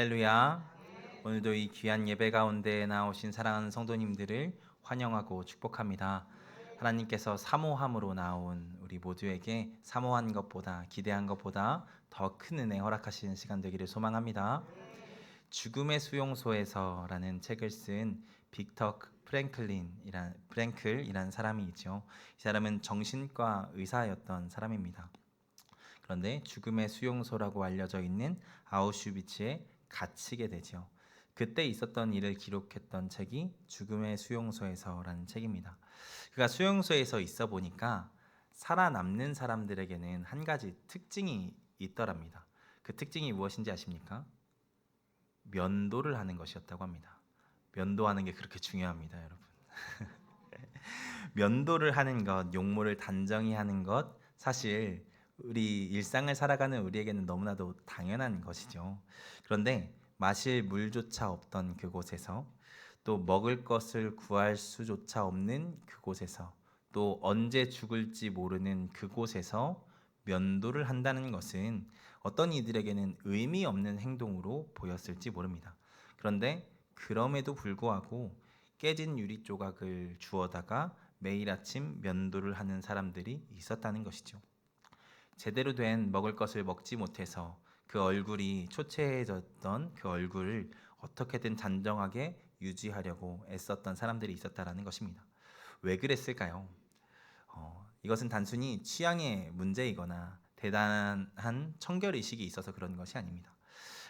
할렐루야. 오늘도 이 귀한 예배 가운데 나오신 사랑하는 성도님들을 환영하고 축복합니다. 하나님께서 사모함으로 나온 우리 모두에게 사모한 것보다 기대한 것보다 더 큰 은혜 허락하시는 시간 되기를 소망합니다. 죽음의 수용소에서라는 책을 쓴 빅터 프랭클이라는 사람이 있죠. 이 사람은 정신과 의사였던 사람입니다. 그런데 죽음의 수용소라고 알려져 있는 아우슈비츠에 갇히게 되죠. 그때 있었던 일을 기록했던 책이 죽음의 수용소에서라는 책입니다. 그가 수용소에서 있어 보니까 살아남는 사람들에게는 한 가지 특징이 있더랍니다. 그 특징이 무엇인지 아십니까? 면도를 하는 것이었다고 합니다. 면도하는 게 그렇게 중요합니다, 여러분. 면도를 하는 것, 용모를 단정히 하는 것, 사실 우리 일상을 살아가는 우리에게는 너무나도 당연한 것이죠. 그런데 마실 물조차 없던 그곳에서, 또 먹을 것을 구할 수조차 없는 그곳에서, 또 언제 죽을지 모르는 그곳에서 면도를 한다는 것은 어떤 이들에게는 의미 없는 행동으로 보였을지 모릅니다. 그런데 그럼에도 불구하고 깨진 유리 조각을 주워다가 매일 아침 면도를 하는 사람들이 있었다는 것이죠. 제대로 된 먹을 것을 먹지 못해서 그 얼굴이 초췌해졌던 그 얼굴을 어떻게든 단정하게 유지하려고 애썼던 사람들이 있었다라는 것입니다. 왜 그랬을까요? 이것은 단순히 취향의 문제이거나 대단한 청결의식이 있어서 그런 것이 아닙니다.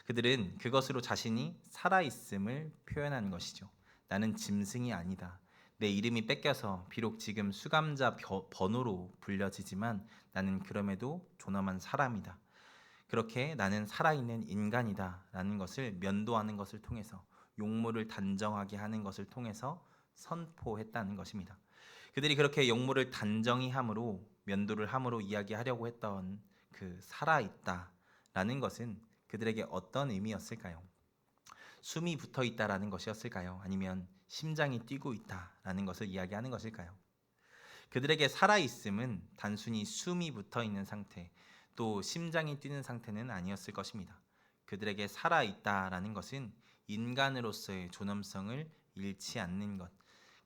그들은 그것으로 자신이 살아있음을 표현하는 것이죠. 나는 짐승이 아니다. 내 이름이 뺏겨서 비록 지금 수감자 번호로 불려지지만 나는 그럼에도 존엄한 사람이다. 그렇게 나는 살아있는 인간이다 라는 것을 면도하는 것을 통해서, 용모를 단정하게 하는 것을 통해서 선포했다는 것입니다. 그들이 그렇게 용모를 단정히 함으로, 면도를 함으로 이야기하려고 했던 그 살아있다 라는 것은 그들에게 어떤 의미였을까요? 숨이 붙어 있다라는 것이었을까요? 아니면 심장이 뛰고 있다라는 것을 이야기하는 것일까요? 그들에게 살아있음은 단순히 숨이 붙어 있는 상태, 또 심장이 뛰는 상태는 아니었을 것입니다. 그들에게 살아있다라는 것은 인간으로서의 존엄성을 잃지 않는 것,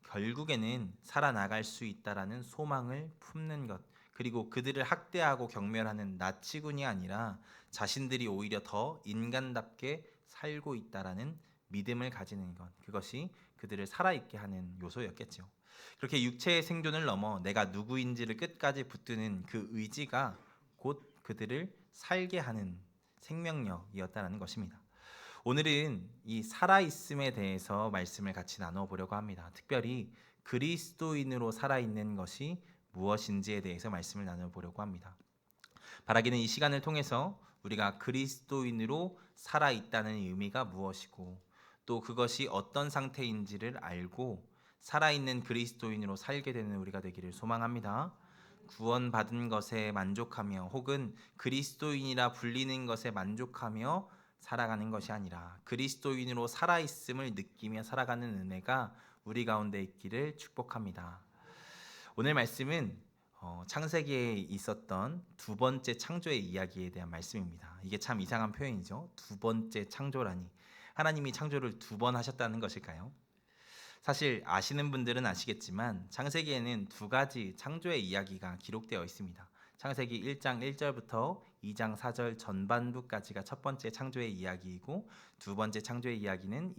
결국에는 살아나갈 수 있다라는 소망을 품는 것, 그리고 그들을 학대하고 경멸하는 나치군이 아니라 자신들이 오히려 더 인간답게 살고 있다라는 믿음을 가지는 것, 그것이 그들을 살아있게 하는 요소였겠죠. 그렇게 육체의 생존을 넘어 내가 누구인지를 끝까지 붙드는 그 의지가 곧 그들을 살게 하는 생명력이었다는 것입니다. 오늘은 이 살아있음에 대해서 말씀을 같이 나눠보려고 합니다. 특별히 그리스도인으로 살아있는 것이 무엇인지에 대해서 말씀을 나눠보려고 합니다. 바라기는 이 시간을 통해서 우리가 그리스도인으로 살아있다는 의미가 무엇이고, 또 그것이 어떤 상태인지를 알고 살아있는 그리스도인으로 살게 되는 우리가 되기를 소망합니다. 구원받은 것에 만족하며 혹은 그리스도인이라 불리는 것에 만족하며 살아가는 것이 아니라 그리스도인으로 살아있음을 느끼며 살아가는 은혜가 우리 가운데 있기를 축복합니다. 오늘 말씀은 창세기에 있었던 두 번째 창조의 이야기에 대한 말씀입니다. 이게 참 이상한 표현이죠. 두 번째 창조라니. 하나님이 창조를 두 번 하셨다는 것일까요? 사실 아시는 분들은 아시겠지만 창세기에는 두 가지 창조의 이야기가 기록되어 있습니다. 창세기 1장 1절부터 2장 4절 전반부까지가 첫 번째 창조의 이야기이고, 두 번째 창조의 이야기는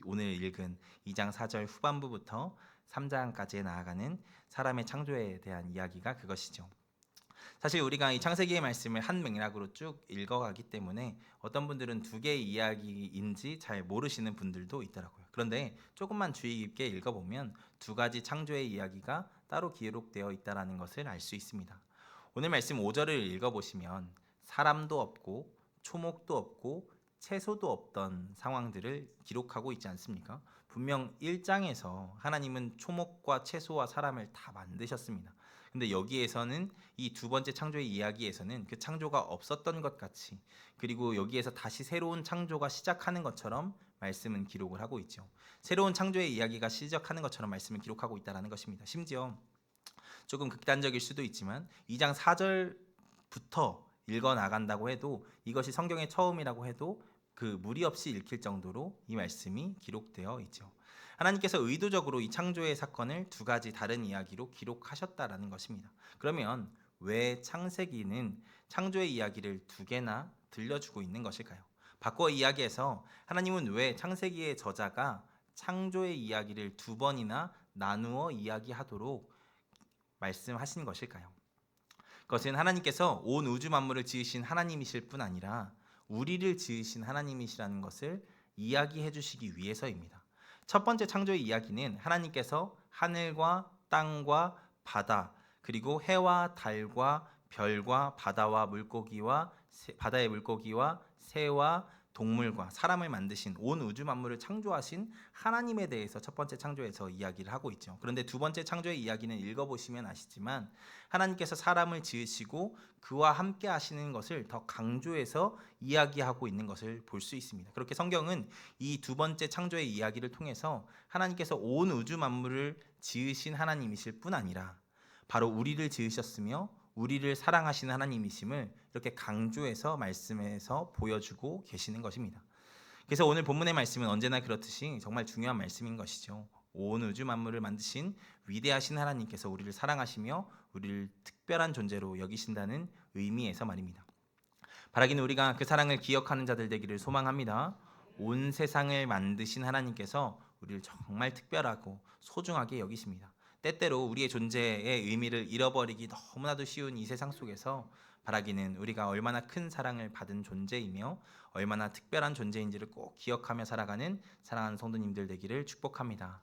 오늘 읽은 2장 4절 후반부부터 3장까지 나아가는 사람의 창조에 대한 이야기가 그것이죠. 사실 우리가 이 창세기의 말씀을 한 맥락으로 쭉 읽어가기 때문에 어떤 분들은 두 개의 이야기인지 잘 모르시는 분들도 있더라고요. 그런데 조금만 주의 깊게 읽어보면 두 가지 창조의 이야기가 따로 기록되어 있다는 것을 알 수 있습니다. 오늘 말씀 5절을 읽어보시면 사람도 없고 초목도 없고 채소도 없던 상황들을 기록하고 있지 않습니까? 분명 1장에서 하나님은 초목과 채소와 사람을 다 만드셨습니다. 근데 여기에서는 이 두 번째 창조의 이야기에서는 그 창조가 없었던 것 같이, 그리고 여기에서 다시 새로운 창조가 시작하는 것처럼 말씀은 기록을 하고 있죠. 새로운 창조의 이야기가 시작하는 것처럼 말씀을 기록하고 있다는 것입니다. 심지어 조금 극단적일 수도 있지만 2장 4절부터 읽어 나간다고 해도, 이것이 성경의 처음이라고 해도 그 무리 없이 읽힐 정도로 이 말씀이 기록되어 있죠. 하나님께서 의도적으로 이 창조의 사건을 두 가지 다른 이야기로 기록하셨다라는 것입니다. 그러면 왜 창세기는 창조의 이야기를 두 개나 들려주고 있는 것일까요? 바꿔 이야기해서 하나님은 왜 창세기의 저자가 창조의 이야기를 두 번이나 나누어 이야기하도록 말씀하신 것일까요? 그것은 하나님께서 온 우주 만물을 지으신 하나님이실 뿐 아니라 우리를 지으신 하나님이시라는 것을 이야기해 주시기 위해서입니다. 첫 번째 창조의 이야기는 하나님께서 하늘과 땅과 바다, 그리고 해와 달과 별과 바다와 물고기와 바다의 물고기와 새와 동물과 사람을 만드신 온 우주 만물을 창조하신 하나님에 대해서 첫 번째 창조에서 이야기를 하고 있죠. 그런데 두 번째 창조의 이야기는 읽어보시면 아시지만 하나님께서 사람을 지으시고 그와 함께 하시는 것을 더 강조해서 이야기하고 있는 것을 볼 수 있습니다. 그렇게 성경은 이 두 번째 창조의 이야기를 통해서 하나님께서 온 우주 만물을 지으신 하나님이실 뿐 아니라 바로 우리를 지으셨으며 우리를 사랑하시는 하나님이심을 이렇게 강조해서 말씀에서 보여주고 계시는 것입니다. 그래서 오늘 본문의 말씀은 언제나 그렇듯이 정말 중요한 말씀인 것이죠. 온 우주 만물을 만드신 위대하신 하나님께서 우리를 사랑하시며 우리를 특별한 존재로 여기신다는 의미에서 말입니다. 바라기는 우리가 그 사랑을 기억하는 자들 되기를 소망합니다. 온 세상을 만드신 하나님께서 우리를 정말 특별하고 소중하게 여기십니다. 때때로 우리의 존재의 의미를 잃어버리기 너무나도 쉬운 이 세상 속에서 바라기는 우리가 얼마나 큰 사랑을 받은 존재이며 얼마나 특별한 존재인지를 꼭 기억하며 살아가는 사랑하는 성도님들 되기를 축복합니다.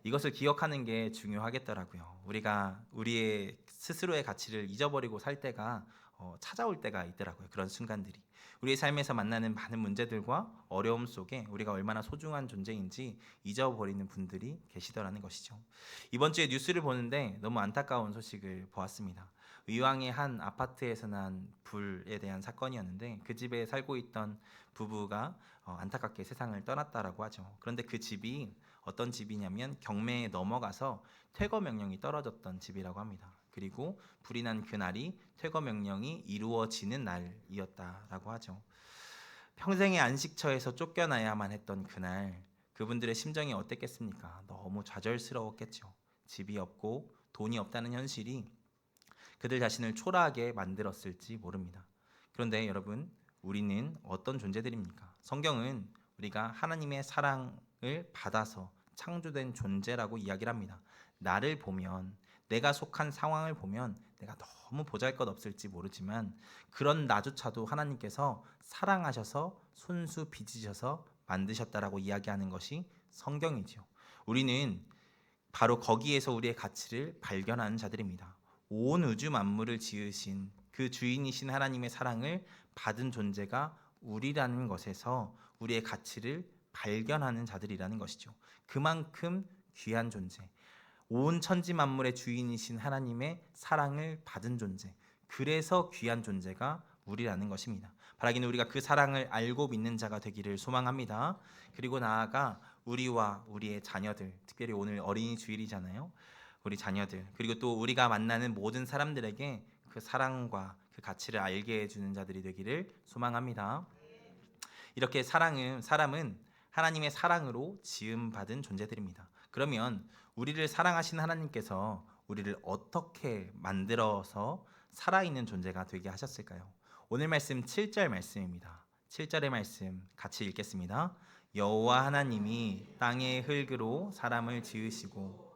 이것을 기억하는 게 중요하겠더라고요. 우리가 우리의 스스로의 가치를 잊어버리고 살 때가 찾아올 때가 있더라고요. 그런 순간들이 우리의 삶에서 만나는 많은 문제들과 어려움 속에 우리가 얼마나 소중한 존재인지 잊어버리는 분들이 계시더라는 것이죠. 이번 주에 뉴스를 보는데 너무 안타까운 소식을 보았습니다. 의왕의 한 아파트에서 난 불에 대한 사건이었는데 그 집에 살고 있던 부부가 안타깝게 세상을 떠났다라고 하죠. 그런데 그 집이 어떤 집이냐면 경매에 넘어가서 퇴거 명령이 떨어졌던 집이라고 합니다. 그리고 불이 난 그날이 퇴거 명령이 이루어지는 날이었다라고 하죠. 평생의 안식처에서 쫓겨나야만 했던 그날 그분들의 심정이 어땠겠습니까? 너무 좌절스러웠겠죠. 집이 없고 돈이 없다는 현실이 그들 자신을 초라하게 만들었을지 모릅니다. 그런데 여러분, 우리는 어떤 존재들입니까? 성경은 우리가 하나님의 사랑을 받아서 창조된 존재라고 이야기를 합니다. 나를 보면, 내가 속한 상황을 보면 내가 너무 보잘것없을지 모르지만 그런 나조차도 하나님께서 사랑하셔서 손수 빚으셔서 만드셨다라고 이야기하는 것이 성경이지요. 우리는 바로 거기에서 우리의 가치를 발견하는 자들입니다. 온 우주 만물을 지으신 그 주인이신 하나님의 사랑을 받은 존재가 우리라는 것에서 우리의 가치를 발견하는 자들이라는 것이죠. 그만큼 귀한 존재, 온 천지 만물의 주인이신 하나님의 사랑을 받은 존재, 그래서 귀한 존재가 우리라는 것입니다. 바라기는 우리가 그 사랑을 알고 믿는 자가 되기를 소망합니다. 그리고 나아가 우리와 우리의 자녀들, 특별히 오늘 어린이 주일이잖아요. 우리 자녀들, 그리고 또 우리가 만나는 모든 사람들에게 그 사랑과 그 가치를 알게 해주는 자들이 되기를 소망합니다. 이렇게 사람은 하나님의 사랑으로 지음받은 존재들입니다. 그러면 우리를 사랑하신 하나님께서 우리를 어떻게 만들어서 살아있는 존재가 되게 하셨을까요? 오늘 말씀 7절 말씀입니다. 7절의 말씀 같이 읽겠습니다. 여호와 하나님이 땅의 흙으로 사람을 지으시고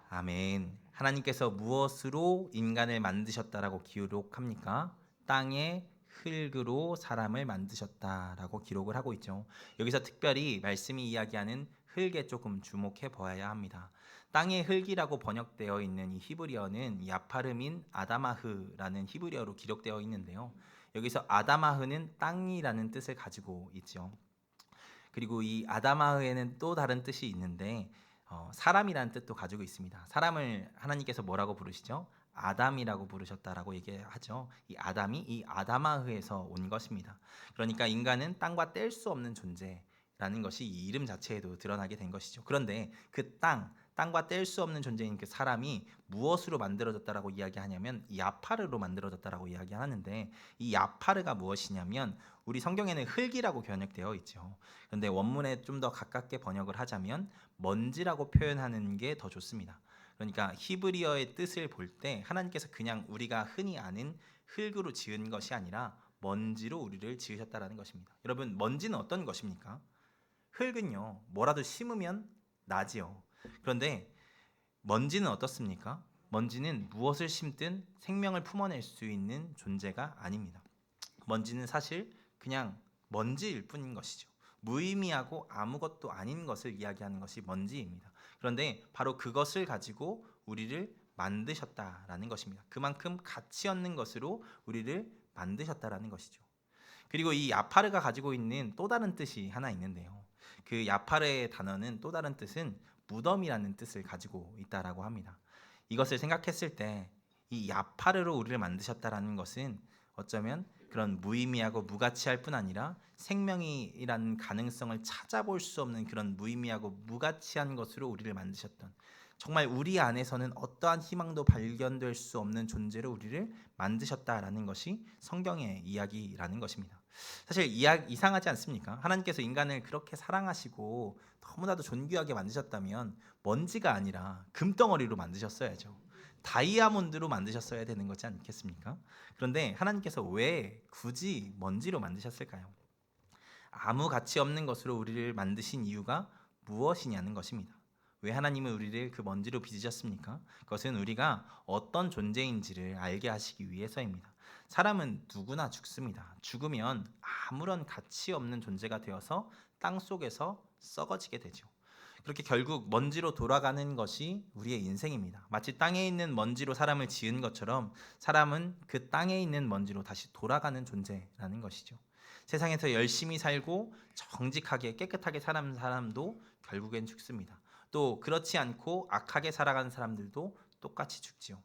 아멘. 하나님께서 무엇으로 인간을 만드셨다라고 기록합니까? 땅의 흙으로 사람을 만드셨다라고 기록을 하고 있죠. 여기서 특별히 말씀이 이야기하는 흙에 조금 주목해 보아야 합니다. 땅의 흙이라고 번역되어 있는 이 히브리어는 야파르민 아다마흐라는 히브리어로 기록되어 있는데요. 여기서 아다마흐는 땅이라는 뜻을 가지고 있죠. 그리고 이 아다마흐에는 또 다른 뜻이 있는데 사람이라는 뜻도 가지고 있습니다. 사람을 하나님께서 뭐라고 부르시죠? 아담이라고 부르셨다라고 얘기하죠. 이 아담이 이 아다마흐에서 온 것입니다. 그러니까 인간은 땅과 뗄 수 없는 존재라는 것이 이 이름 자체에도 드러나게 된 것이죠. 그런데 그 땅, 땅과 뗄 수 없는 존재인 그 사람이 무엇으로 만들어졌다라고 이야기하냐면 야파르로 만들어졌다라고 이야기하는데, 이 야파르가 무엇이냐면 우리 성경에는 흙이라고 번역되어 있죠. 그런데 원문에 좀 더 가깝게 번역을 하자면 먼지라고 표현하는 게 더 좋습니다. 그러니까 히브리어의 뜻을 볼 때 하나님께서 그냥 우리가 흔히 아는 흙으로 지은 것이 아니라 먼지로 우리를 지으셨다라는 것입니다. 여러분, 먼지는 어떤 것입니까? 흙은요, 뭐라도 심으면 나지요. 그런데 먼지는 어떻습니까? 먼지는 무엇을 심든 생명을 품어낼 수 있는 존재가 아닙니다. 먼지는 사실 그냥 먼지일 뿐인 것이죠. 무의미하고 아무것도 아닌 것을 이야기하는 것이 먼지입니다. 그런데 바로 그것을 가지고 우리를 만드셨다라는 것입니다. 그만큼 가치 없는 것으로 우리를 만드셨다라는 것이죠. 그리고 이 야파르가 가지고 있는 또 다른 뜻이 하나 있는데요. 그 야파르의 단어는 또 다른 뜻은 무덤이라는 뜻을 가지고 있다라고 합니다. 이것을 생각했을 때 이 야파르로 우리를 만드셨다라는 것은 어쩌면 그런 무의미하고 무가치할 뿐 아니라 생명이라는 가능성을 찾아볼 수 없는 그런 무의미하고 무가치한 것으로 우리를 만드셨던, 정말 우리 안에서는 어떠한 희망도 발견될 수 없는 존재로 우리를 만드셨다라는 것이 성경의 이야기라는 것입니다. 사실 이상하지 않습니까? 하나님께서 인간을 그렇게 사랑하시고 너무나도 존귀하게 만드셨다면 먼지가 아니라 금덩어리로 만드셨어야죠. 다이아몬드로 만드셨어야 되는 거지 않겠습니까? 그런데 하나님께서 왜 굳이 먼지로 만드셨을까요? 아무 가치 없는 것으로 우리를 만드신 이유가 무엇이냐는 것입니다. 왜 하나님은 우리를 그 먼지로 빚으셨습니까? 그것은 우리가 어떤 존재인지를 알게 하시기 위해서입니다. 사람은 누구나 죽습니다. 죽으면 아무런 가치 없는 존재가 되어서 땅 속에서 썩어지게 되죠. 그렇게 결국 먼지로 돌아가는 것이 우리의 인생입니다. 마치 땅에 있는 먼지로 사람을 지은 것처럼 사람은 그 땅에 있는 먼지로 다시 돌아가는 존재라는 것이죠. 세상에서 열심히 살고 정직하게 깨끗하게 사는 사람도 결국엔 죽습니다. 또 그렇지 않고 악하게 살아가는 사람들도 똑같이 죽지요.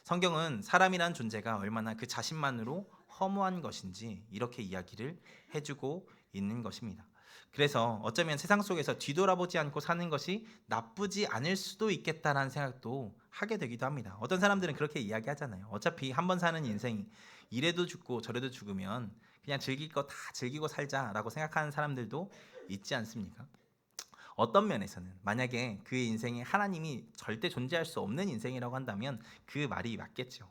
성경은 사람이란 존재가 얼마나 그 자신만으로 허무한 것인지 이렇게 이야기를 해주고 있는 것입니다. 그래서 어쩌면 세상 속에서 뒤돌아보지 않고 사는 것이 나쁘지 않을 수도 있겠다라는 생각도 하게 되기도 합니다. 어떤 사람들은 그렇게 이야기하잖아요. 어차피 한 번 사는 인생, 이래도 죽고 저래도 죽으면 그냥 즐길 거 다 즐기고 살자라고 생각하는 사람들도 있지 않습니까? 어떤 면에서는 만약에 그의 인생에 하나님이 절대 존재할 수 없는 인생이라고 한다면 그 말이 맞겠죠.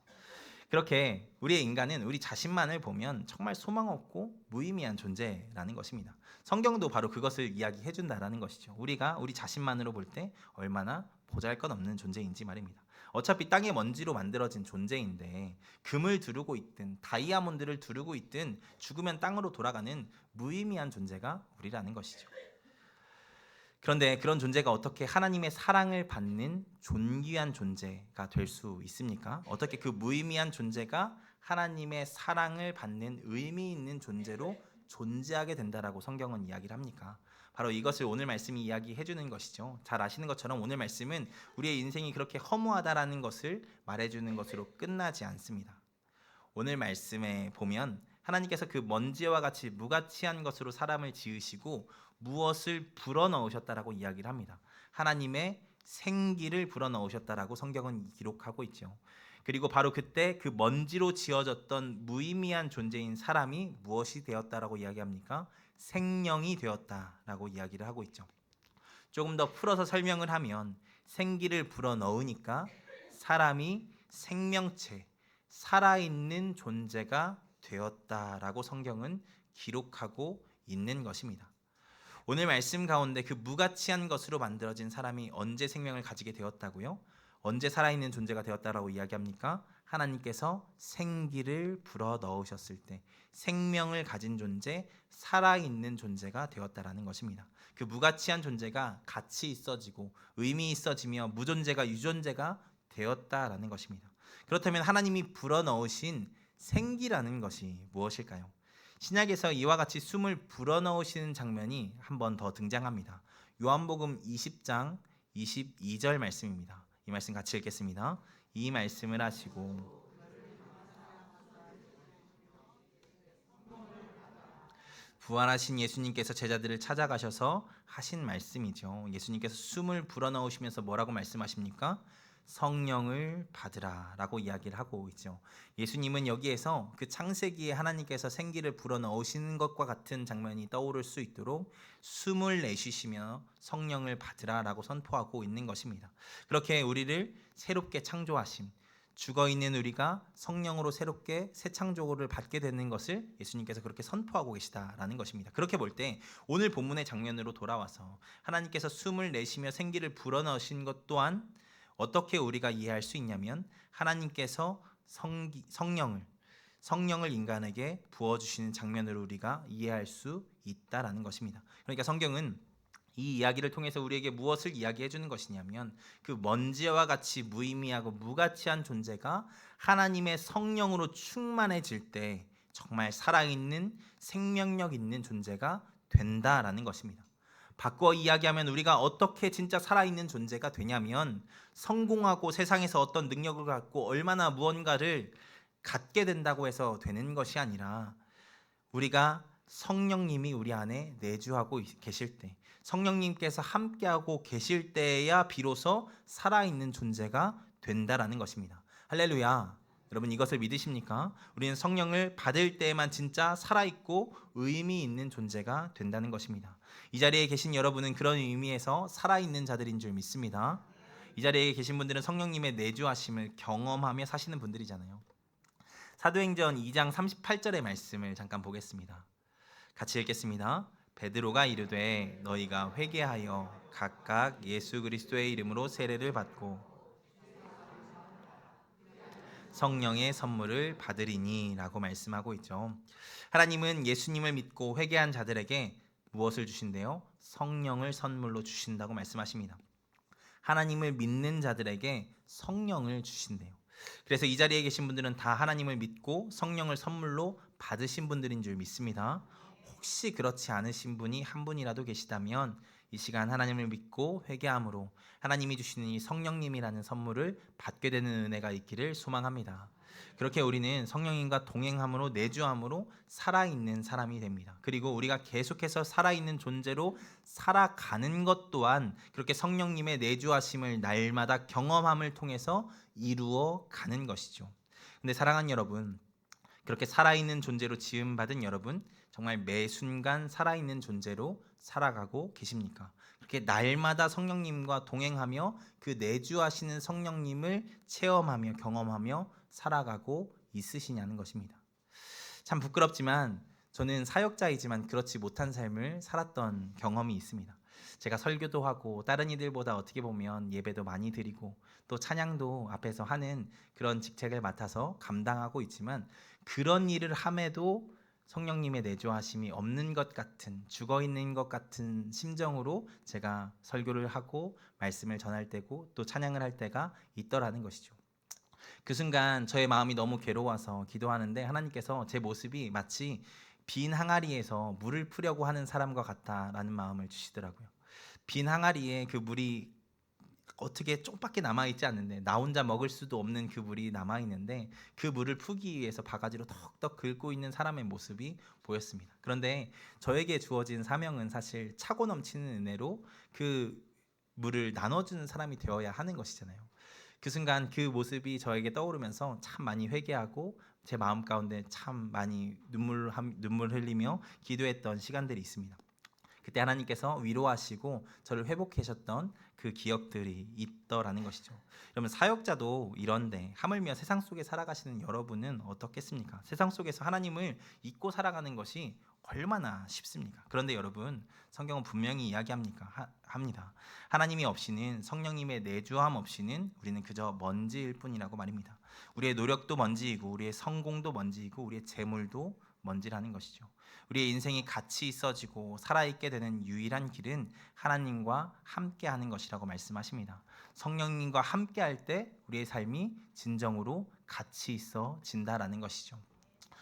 그렇게 우리의 인간은 우리 자신만을 보면 정말 소망 없고 무의미한 존재라는 것입니다. 성경도 바로 그것을 이야기해 준다라는 것이죠. 우리가 우리 자신만으로 볼 때 얼마나 보잘것없는 존재인지 말입니다. 어차피 땅의 먼지로 만들어진 존재인데 금을 두르고 있든 다이아몬드를 두르고 있든 죽으면 땅으로 돌아가는 무의미한 존재가 우리라는 것이죠. 그런데 그런 존재가 어떻게 하나님의 사랑을 받는 존귀한 존재가 될 수 있습니까? 어떻게 그 무의미한 존재가 하나님의 사랑을 받는 의미 있는 존재로 존재하게 된다라고 성경은 이야기를 합니까? 바로 이것을 오늘 말씀이 이야기해 주는 것이죠. 잘 아시는 것처럼 오늘 말씀은 우리의 인생이 그렇게 허무하다라는 것을 말해 주는 것으로 끝나지 않습니다. 오늘 말씀에 보면 하나님께서 그 먼지와 같이 무가치한 것으로 사람을 지으시고 무엇을 불어넣으셨다라고 이야기를 합니다. 하나님의 생기를 불어넣으셨다라고 성경은 기록하고 있죠. 그리고 바로 그때 그 먼지로 지어졌던 무의미한 존재인 사람이 무엇이 되었다라고 이야기합니까? 생명이 되었다라고 이야기를 하고 있죠. 조금 더 풀어서 설명을 하면 생기를 불어넣으니까 사람이 생명체, 살아있는 존재가 되었다라고 성경은 기록하고 있는 것입니다. 오늘 말씀 가운데 그 무가치한 것으로 만들어진 사람이 언제 생명을 가지게 되었다고요? 언제 살아있는 존재가 되었다라고 이야기합니까? 하나님께서 생기를 불어넣으셨을 때 생명을 가진 존재, 살아있는 존재가 되었다라는 것입니다. 그 무가치한 존재가 가치 있어지고 의미 있어지며 무존재가 유존재가 되었다라는 것입니다. 그렇다면 하나님이 불어넣으신 생기라는 것이 무엇일까요? 신약에서 이와 같이 숨을 불어넣으시는 장면이 한 번 더 등장합니다. 요한복음 20장 22절 말씀입니다. 이 말씀 같이 읽겠습니다. 이 말씀을 하시고 부활하신 예수님께서 제자들을 찾아가셔서 하신 말씀이죠. 예수님께서 숨을 불어넣으시면서 뭐라고 말씀하십니까? 성령을 받으라라고 이야기를 하고 있죠. 예수님은 여기에서 그 창세기에 하나님께서 생기를 불어넣으시는 것과 같은 장면이 떠오를 수 있도록 숨을 내쉬시며 성령을 받으라라고 선포하고 있는 것입니다. 그렇게 우리를 새롭게 창조하심, 죽어있는 우리가 성령으로 새롭게 새 창조를 받게 되는 것을 예수님께서 그렇게 선포하고 계시다라는 것입니다. 그렇게 볼 때 오늘 본문의 장면으로 돌아와서 하나님께서 숨을 내쉬며 생기를 불어넣으신 것 또한 어떻게 우리가 이해할 수 있냐면 하나님께서 성령을 인간에게 부어주시는 장면으로 우리가 이해할 수 있다라는 것입니다. 그러니까 성경은 이 이야기를 통해서 우리에게 무엇을 이야기해 주는 것이냐면 그 먼지와 같이 무의미하고 무가치한 존재가 하나님의 성령으로 충만해질 때 정말 살아있는 생명력 있는 존재가 된다라는 것입니다. 바꿔 이야기하면 우리가 어떻게 진짜 살아있는 존재가 되냐면 성공하고 세상에서 어떤 능력을 갖고 얼마나 무언가를 갖게 된다고 해서 되는 것이 아니라 우리가 성령님이 우리 안에 내주하고 계실 때, 성령님께서 함께하고 계실 때야 비로소 살아있는 존재가 된다라는 것입니다. 할렐루야. 여러분 이것을 믿으십니까? 우리는 성령을 받을 때에만 진짜 살아있고 의미 있는 존재가 된다는 것입니다. 이 자리에 계신 여러분은 그런 의미에서 살아있는 자들인 줄 믿습니다. 이 자리에 계신 분들은 성령님의 내주하심을 경험하며 사시는 분들이잖아요. 사도행전 2장 38절의 말씀을 잠깐 보겠습니다. 같이 읽겠습니다. 베드로가 이르되 너희가 회개하여 각각 예수 그리스도의 이름으로 세례를 받고 성령의 선물을 받으리니 라고 말씀하고 있죠. 하나님은 예수님을 믿고 회개한 자들에게 무엇을 주신대요? 성령을 선물로 주신다고 말씀하십니다. 하나님을 믿는 자들에게 성령을 주신대요. 그래서 이 자리에 계신 분들은 다 하나님을 믿고 성령을 선물로 받으신 분들인 줄 믿습니다. 혹시 그렇지 않으신 분이 한 분이라도 계시다면 이 시간 하나님을 믿고 회개함으로 하나님이 주시는 이 성령님이라는 선물을 받게 되는 은혜가 있기를 소망합니다. 그렇게 우리는 성령님과 동행함으로 내주함으로 살아있는 사람이 됩니다. 그리고 우리가 계속해서 살아있는 존재로 살아가는 것 또한 그렇게 성령님의 내주하심을 날마다 경험함을 통해서 이루어 가는 것이죠. 근데 사랑하는 여러분, 그렇게 살아있는 존재로 지음받은 여러분, 정말 매 순간 살아있는 존재로 살아가고 계십니까? 그렇게 날마다 성령님과 동행하며 그 내주하시는 성령님을 체험하며 경험하며 살아가고 있으시냐는 것입니다. 참 부끄럽지만 저는 사역자이지만 그렇지 못한 삶을 살았던 경험이 있습니다. 제가 설교도 하고 다른 이들보다 어떻게 보면 예배도 많이 드리고 또 찬양도 앞에서 하는 그런 직책을 맡아서 감당하고 있지만 그런 일을 함에도 성령님의 내주하심이 없는 것 같은 죽어 있는 것 같은 심정으로 제가 설교를 하고 말씀을 전할 때고 또 찬양을 할 때가 있더라는 것이죠. 그 순간 저의 마음이 너무 괴로워서 기도하는데 하나님께서 제 모습이 마치 빈 항아리에서 물을 푸려고 하는 사람과 같다라는 마음을 주시더라고요. 빈 항아리에 그 물이 어떻게 쪽밖에 남아있지 않는데 나 혼자 먹을 수도 없는 그 물이 남아있는데 그 물을 푸기 위해서 바가지로 덕덕 긁고 있는 사람의 모습이 보였습니다. 그런데 저에게 주어진 사명은 사실 차고 넘치는 은혜로 그 물을 나눠주는 사람이 되어야 하는 것이잖아요. 그 순간 그 모습이 저에게 떠오르면서 참 많이 회개하고 제 마음 가운데 참 많이 눈물 흘리며 기도했던 시간들이 있습니다. 그때 하나님께서 위로하시고 저를 회복하셨던 그 기억들이 있더라는 것이죠. 여러분 사역자도 이런데 하물며 세상 속에 살아가시는 여러분은 어떻겠습니까? 세상 속에서 하나님을 잊고 살아가는 것이 얼마나 쉽습니까? 그런데 여러분 성경은 분명히 합니다. 하나님이 없이는 성령님의 내주함 없이는 우리는 그저 먼지일 뿐이라고 말입니다. 우리의 노력도 먼지이고 우리의 성공도 먼지이고 우리의 재물도 먼지라는 것이죠. 우리의 인생이 가치 있어지고 살아있게 되는 유일한 길은 하나님과 함께하는 것이라고 말씀하십니다. 성령님과 함께할 때 우리의 삶이 진정으로 가치 있어진다라는 것이죠.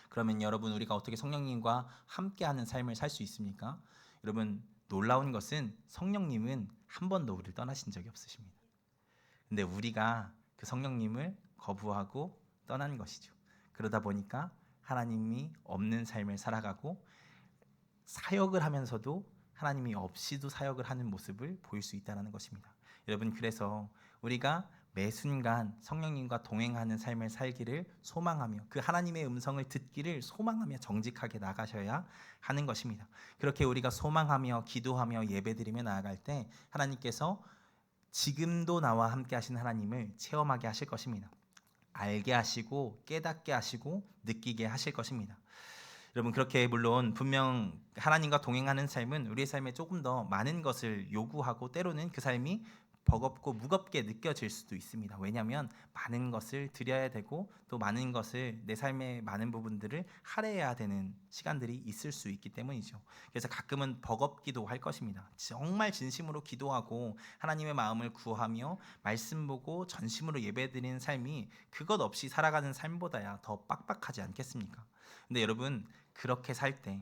그러면 여러분 우리가 어떻게 성령님과 함께하는 삶을 살 수 있습니까? 여러분 놀라운 것은 성령님은 한 번도 우리를 떠나신 적이 없으십니다. 근데 우리가 그 성령님을 거부하고 떠난 것이죠. 그러다 보니까 하나님이 없는 삶을 살아가고 사역을 하면서도 하나님이 없이도 사역을 하는 모습을 보일 수 있다는 것입니다. 여러분, 그래서 우리가 매 순간 성령님과 동행하는 삶을 살기를 소망하며 그 하나님의 음성을 듣기를 소망하며 정직하게 나가셔야 하는 것입니다. 그렇게 우리가 소망하며 기도하며 예배드리며 나아갈 때 하나님께서 지금도 나와 함께 하신 하나님을 체험하게 하실 것입니다. 알게 하시고 깨닫게 하시고 느끼게 하실 것입니다. 여러분, 그렇게 물론 분명 하나님과 동행하는 삶은 우리의 삶에 조금 더 많은 것을 요구하고 때로는 그 삶이 버겁고 무겁게 느껴질 수도 있습니다. 왜냐하면 많은 것을 드려야 되고 또 많은 것을 내 삶의 많은 부분들을 할애해야 되는 시간들이 있을 수 있기 때문이죠. 그래서 가끔은 버겁기도 할 것입니다. 정말 진심으로 기도하고 하나님의 마음을 구하며 말씀 보고 전심으로 예배드리는 삶이 그것 없이 살아가는 삶보다야 더 빡빡하지 않겠습니까? 근데 여러분, 그렇게 살 때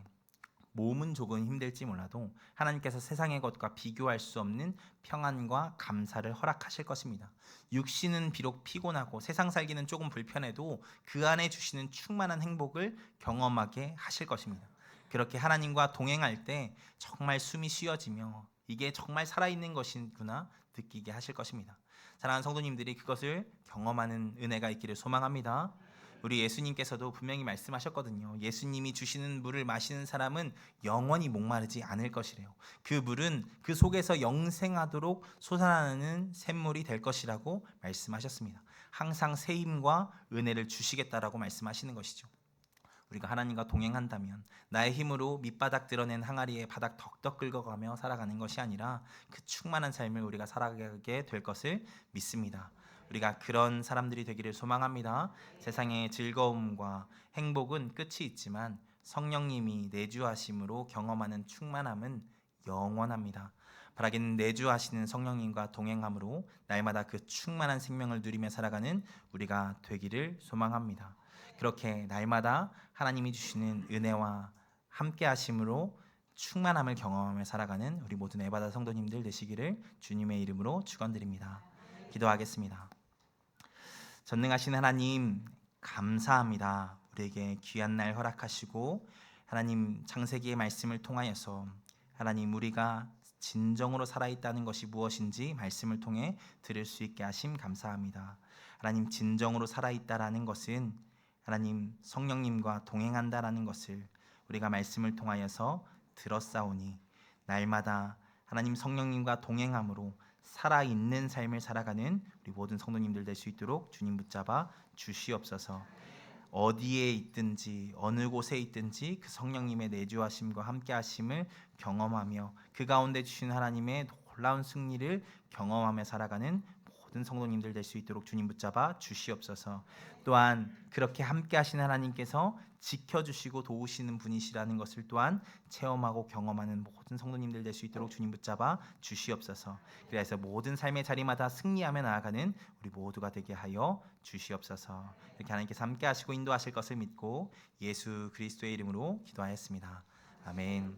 몸은 조금 힘들지 몰라도 하나님께서 세상의 것과 비교할 수 없는 평안과 감사를 허락하실 것입니다. 육신은 비록 피곤하고 세상 살기는 조금 불편해도 그 안에 주시는 충만한 행복을 경험하게 하실 것입니다. 그렇게 하나님과 동행할 때 정말 숨이 쉬어지며 이게 정말 살아있는 것이구나 느끼게 하실 것입니다. 사랑하는 성도님들이 그것을 경험하는 은혜가 있기를 소망합니다. 우리 예수님께서도 분명히 말씀하셨거든요. 예수님이 주시는 물을 마시는 사람은 영원히 목마르지 않을 것이래요. 그 물은 그 속에서 영생하도록 솟아나는 샘물이 될 것이라고 말씀하셨습니다. 항상 새 힘과 은혜를 주시겠다라고 말씀하시는 것이죠. 우리가 하나님과 동행한다면 나의 힘으로 밑바닥 드러낸 항아리에 바닥 덕덕 긁어가며 살아가는 것이 아니라 그 충만한 삶을 우리가 살아가게 될 것을 믿습니다. 우리가 그런 사람들이 되기를 소망합니다. 세상의 즐거움과 행복은 끝이 있지만 성령님이 내주하심으로 경험하는 충만함은 영원합니다. 바라기는 내주하시는 성령님과 동행함으로 날마다 그 충만한 생명을 누리며 살아가는 우리가 되기를 소망합니다. 그렇게 날마다 하나님이 주시는 은혜와 함께 하심으로 충만함을 경험하며 살아가는 우리 모든 에바다 성도님들 되시기를 주님의 이름으로 축원드립니다. 기도하겠습니다. 전능하신 하나님, 감사합니다. 우리에게 귀한 날 허락하시고 하나님 창세기의 말씀을 통하여서 하나님 우리가 진정으로 살아있다는 것이 무엇인지 말씀을 통해 들을 수 있게 하심 감사합니다. 하나님, 진정으로 살아있다라는 것은 하나님 성령님과 동행한다라는 것을 우리가 말씀을 통하여서 들었사오니 날마다 하나님 성령님과 동행함으로 살아있는 삶을 살아가는 우리 모든 성도님들 될 수 있도록 주님 붙잡아 주시옵소서. 어디에 있든지 어느 곳에 있든지 그 성령님의 내주하심과 함께하심을 경험하며 그 가운데 주신 하나님의 놀라운 승리를 경험하며 살아가는 모든 성도님들 될 수 있도록 주님 붙잡아 주시옵소서. 또한 그렇게 함께하신 하나님께서 지켜주시고 도우시는 분이시라는 것을 또한 체험하고 경험하는 모든 성도님들 될 수 있도록 주님 붙잡아 주시옵소서. 그래서 모든 삶의 자리마다 승리하며 나아가는 우리 모두가 되게 하여 주시옵소서. 이렇게 하나님께서 함께하시고 인도하실 것을 믿고 예수 그리스도의 이름으로 기도하였습니다. 아멘.